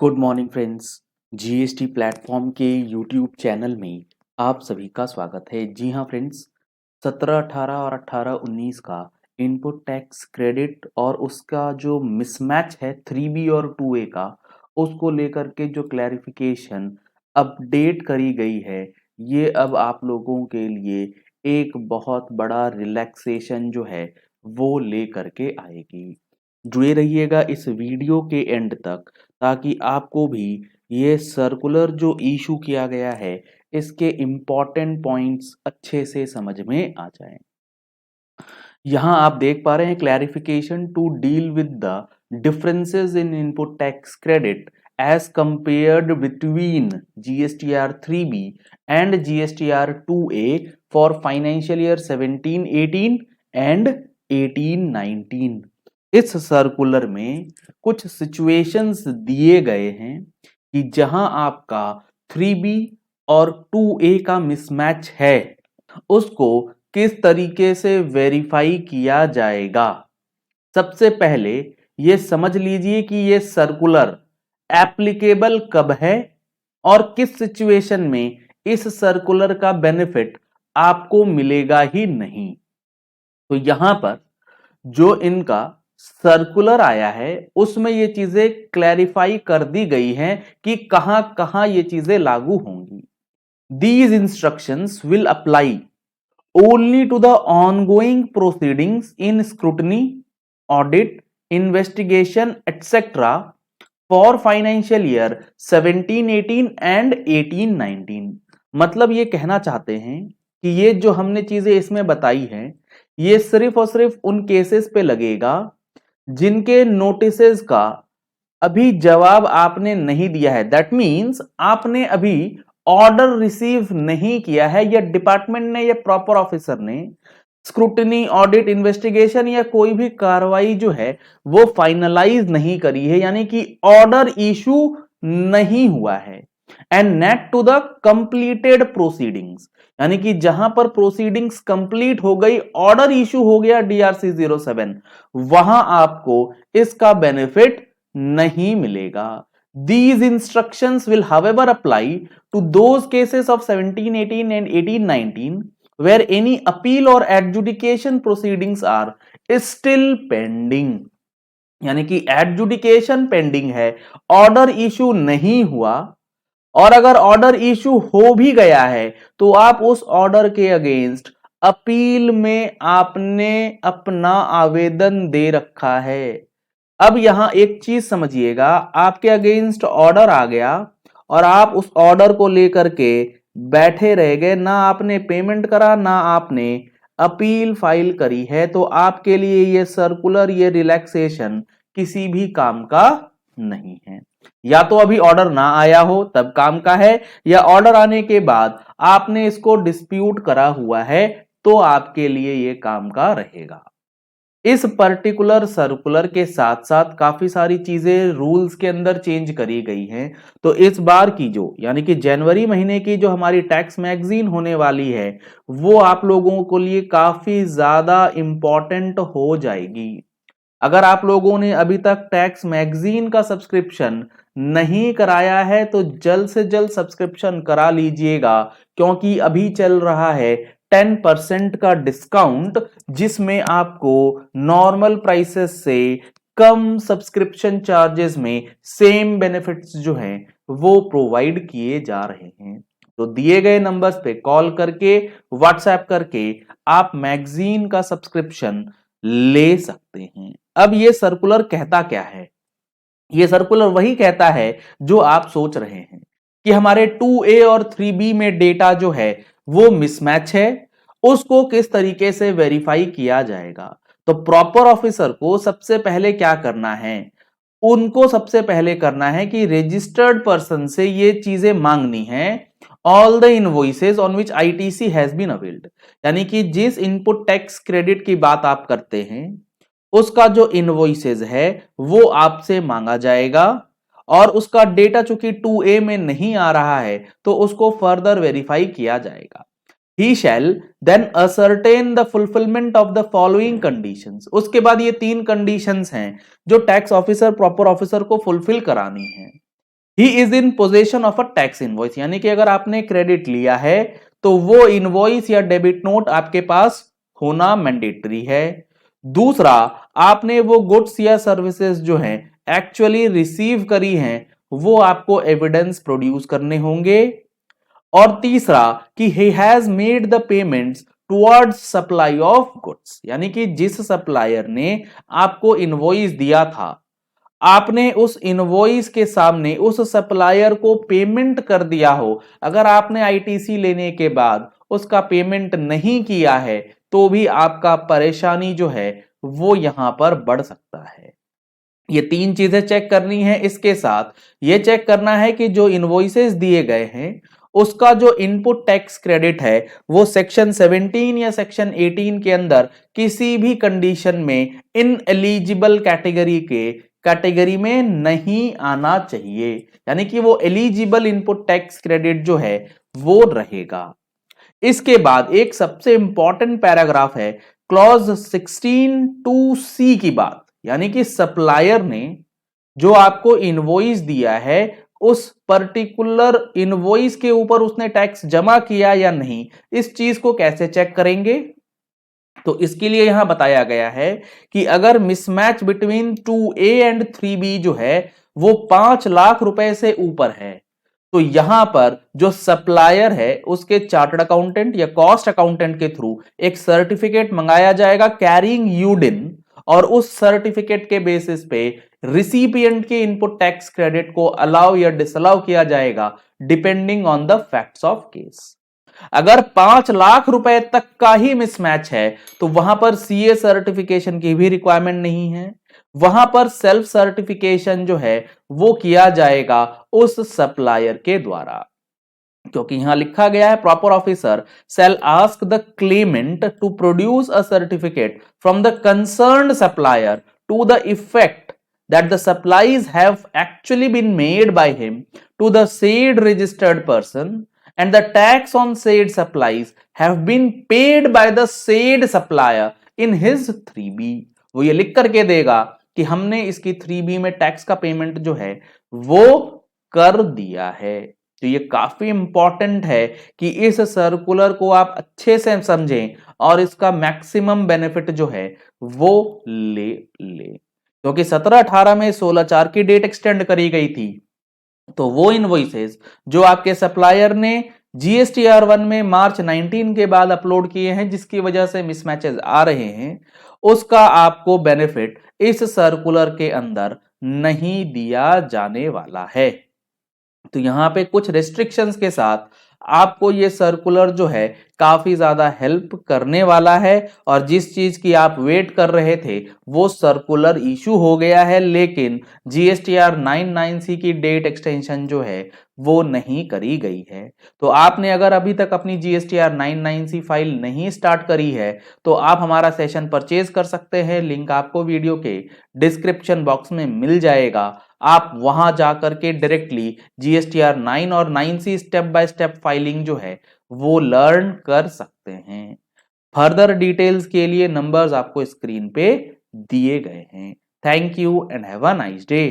Good morning friends. GST platform के YouTube channel में आप सभी का स्वागत है। जी हाँ फ्रेंड्स, 17, 18 और 18, 19 का इनपुट टैक्स क्रेडिट और उसका जो मिसमैच है 3B और 2A का, उसको लेकर के जो क्लैरिफिकेशन अपडेट करी गई है, ये अब आप लोगों के लिए एक बहुत बड़ा रिलैक्सेशन जो है वो ले करके आएगी। जुड़े रहिएगा इस वीडियो के एंड तक, ताकि आपको भी ये सर्कुलर जो इशू किया गया है इसके इम्पॉर्टेंट पॉइंट्स अच्छे से समझ में आ जाएं। यहाँ आप देख पा रहे हैं clarification to deal with the differences in input tax credit as compared between GSTR 3B and GSTR 2A for financial year 17-18 and 18-19। इस सर्कुलर में कुछ सिचुएशंस दिए गए हैं कि जहां आपका 3B और 2A का मिसमैच है, उसको किस तरीके से वेरीफाई किया जाएगा। सबसे पहले ये समझ लीजिए कि ये सर्कुलर एप्लीकेबल कब है और किस सिचुएशन में इस सर्कुलर का बेनिफिट आपको मिलेगा ही नहीं। तो यहां पर जो इनका सर्कुलर आया है उसमें ये चीजें क्लैरिफाई कर दी गई हैं कि कहां कहां ये चीजें लागू होंगी। These instructions will apply only to the ongoing proceedings in scrutiny, audit, investigation, etc. for financial year 17-18 and 18-19। मतलब ये कहना चाहते हैं कि ये जो हमने चीजें इसमें बताई हैं, ये सिर्फ और सिर्फ उन केसेस पे लगेगा जिनके नोटिसेस का अभी जवाब आपने नहीं दिया है। दैट मीन्स आपने अभी ऑर्डर रिसीव नहीं किया है, या डिपार्टमेंट ने या प्रॉपर ऑफिसर ने स्क्रूटनी, ऑडिट, इन्वेस्टिगेशन या कोई भी कार्रवाई जो है वो फाइनलाइज नहीं करी है, यानी कि ऑर्डर इशू नहीं हुआ है। And net to the completed proceedings, यानी कि जहां पर प्रोसीडिंग्स कंप्लीट हो गई, ऑर्डर इशू हो गया DRC 07, वहां आपको इसका बेनिफिट नहीं मिलेगा। These instructions will however apply to those cases of 17-18 and 18-19 where any appeal or adjudication proceedings are still pending। यानी कि एडजुडिकेशन पेंडिंग है, ऑर्डर इशू नहीं हुआ, और अगर ऑर्डर इशू हो भी गया है तो आप उस ऑर्डर के अगेंस्ट अपील में आपने अपना आवेदन दे रखा है। अब यहां एक चीज समझिएगा, आपके अगेंस्ट ऑर्डर आ गया और आप उस ऑर्डर को लेकर के बैठे रह गए, ना आपने पेमेंट करा ना आपने अपील फाइल करी है, तो आपके लिए ये सर्कुलर, ये रिलैक्सेशन किसी भी काम का नहीं है। या तो अभी ऑर्डर ना आया हो तब काम का है, या ऑर्डर आने के बाद आपने इसको डिस्प्यूट करा हुआ है तो आपके लिए ये काम का रहेगा। इस पर्टिकुलर सर्कुलर के साथ साथ काफी सारी चीजें रूल्स के अंदर चेंज करी गई हैं। तो इस बार की जो, यानी कि जनवरी महीने की जो हमारी टैक्स मैगजीन होने वाली है, वो आप लोगों के लिए काफी ज्यादा इंपॉर्टेंट हो जाएगी। अगर आप लोगों ने अभी तक टैक्स मैगजीन का सब्सक्रिप्शन नहीं कराया है तो जल्द से जल्द सब्सक्रिप्शन करा लीजिएगा, क्योंकि अभी चल रहा है 10% का डिस्काउंट, जिसमें आपको नॉर्मल प्राइसेस से कम सब्सक्रिप्शन चार्जेस में सेम बेनिफिट्स जो हैं वो प्रोवाइड किए जा रहे हैं। तो दिए गए नंबर्स पे कॉल करके, व्हाट्सएप करके आप मैगजीन का सब्सक्रिप्शन ले सकते हैं। अब ये सर्कुलर कहता क्या है? ये सर्कुलर वही कहता है जो आप सोच रहे हैं कि हमारे 2A और 3B में डेटा जो है वो मिसमैच है, उसको किस तरीके से वेरीफाई किया जाएगा। तो प्रॉपर ऑफिसर को सबसे पहले क्या करना है? उनको सबसे पहले करना है कि रजिस्टर्ड पर्सन से ये चीजें मांगनी है, all the invoices on which ITC has been availed. यानी कि जिस इनपुट टैक्स क्रेडिट की बात आप करते हैं उसका जो इनवॉइसेस है वो आपसे मांगा जाएगा, और उसका डेटा चूंकि 2A में नहीं आ रहा है तो उसको फर्दर वेरीफाई किया जाएगा। He shall then ascertain the fulfillment of the following conditions। उसके बाद ये 3 कंडीशंस हैं जो टैक्स ऑफिसर, प्रॉपर ऑफिसर को फुलफिल करानी है। He is in possession of a tax invoice, यानी कि अगर आपने क्रेडिट लिया है तो वो इनवॉइस या डेबिट नोट आपके पास होना मैंडेटरी है। दूसरा, आपने वो गुड्स या सर्विसेज जो हैं एक्चुअली रिसीव करी हैं, वो आपको एविडेंस प्रोड्यूस करने होंगे। और तीसरा कि he has made the payments towards supply of goods, यानी कि जिस सप्लायर ने आपको इनवॉइस दिया था, आपने उस इनवॉइस के सामने उस सप्लायर को पेमेंट कर दिया हो। अगर आपने आईटीसी लेने के बाद उसका पेमेंट नहीं किया है तो भी आपका परेशानी जो है वो यहां पर बढ़ सकता है। ये तीन चीजें चेक करनी है। इसके साथ ये चेक करना है कि जो इनवॉइसेस दिए गए हैं उसका जो इनपुट टैक्स क्रेडिट है वो सेक्शन 17 या सेक्शन 18 के अंदर किसी भी कंडीशन में इन एलिजिबल कैटेगरी में नहीं आना चाहिए, यानी कि वो एलिजिबल इनपुट टैक्स क्रेडिट जो है वो रहेगा। इसके बाद एक सबसे इंपॉर्टेंट पैराग्राफ है क्लॉज 16(2)(c) की बात, यानी कि सप्लायर ने जो आपको इनवॉइस दिया है उस पर्टिकुलर इनवॉइस के ऊपर उसने टैक्स जमा किया या नहीं, इस चीज को कैसे चेक करेंगे। तो इसके लिए यहां बताया गया है कि अगर mismatch between 2A and 3B जो है वो 5 लाख रुपए से ऊपर है तो यहां पर जो सप्लायर है उसके चार्टर्ड अकाउंटेंट या कॉस्ट अकाउंटेंट के थ्रू एक सर्टिफिकेट मंगाया जाएगा कैरिंग यूडिन, और उस सर्टिफिकेट के बेसिस पे रिसिपिएंट के इनपुट टैक्स क्रेडिट को अलाउ या डिसअलाउ किया जाएगा depending on the facts of case. अगर 5 लाख रुपए तक का ही मिसमैच है तो वहां पर सीए सर्टिफिकेशन की भी रिक्वायरमेंट नहीं है, वहां पर सेल्फ सर्टिफिकेशन जो है वो किया जाएगा उस सप्लायर के द्वारा, क्योंकि यहां लिखा गया है proper officer shall ask the claimant to produce a certificate from the concerned supplier to the effect that the supplies have actually been made by him to the said registered person and the tax on said supplies have been paid by the said supplier in his 3B। वो ये लिख करके देगा कि हमने इसकी 3B में tax का पेमेंट जो है वो कर दिया है। तो ये काफी इंपॉर्टेंट है कि इस सर्कुलर को आप अच्छे से समझें और इसका मैक्सिमम बेनिफिट जो है वो ले, क्योंकि 17-18 में 16/4 की डेट एक्सटेंड करी गई थी। तो वो इनवॉइसेस जो आपके सप्लायर ने GSTR1 में मार्च 19 के बाद अपलोड किए हैं जिसकी वजह से मिसमैचेस आ रहे हैं, उसका आपको बेनिफिट इस सर्कुलर के अंदर नहीं दिया जाने वाला है। तो यहां पे कुछ रेस्ट्रिक्शंस के साथ आपको ये सर्कुलर जो है काफी ज्यादा हेल्प करने वाला है, और जिस चीज की आप वेट कर रहे थे वो सर्कुलर इशू हो गया है, लेकिन GSTR 99C की डेट एक्सटेंशन जो है वो नहीं करी गई है। तो आपने अगर अभी तक अपनी GSTR 99C फाइल नहीं स्टार्ट करी है तो आप हमारा सेशन परचेज कर सकते हैं, लिंक आपको वीडियो के डिस्क्रिप्शन बॉक्स में मिल जाएगा। आप वहां जाकर के डायरेक्टली GSTR 9 और 9C step by step filing जो है वो लर्न कर सकते हैं। फर्दर डिटेल्स के लिए नंबर्स आपको स्क्रीन पे दिए गए हैं। Thank you and have a nice day.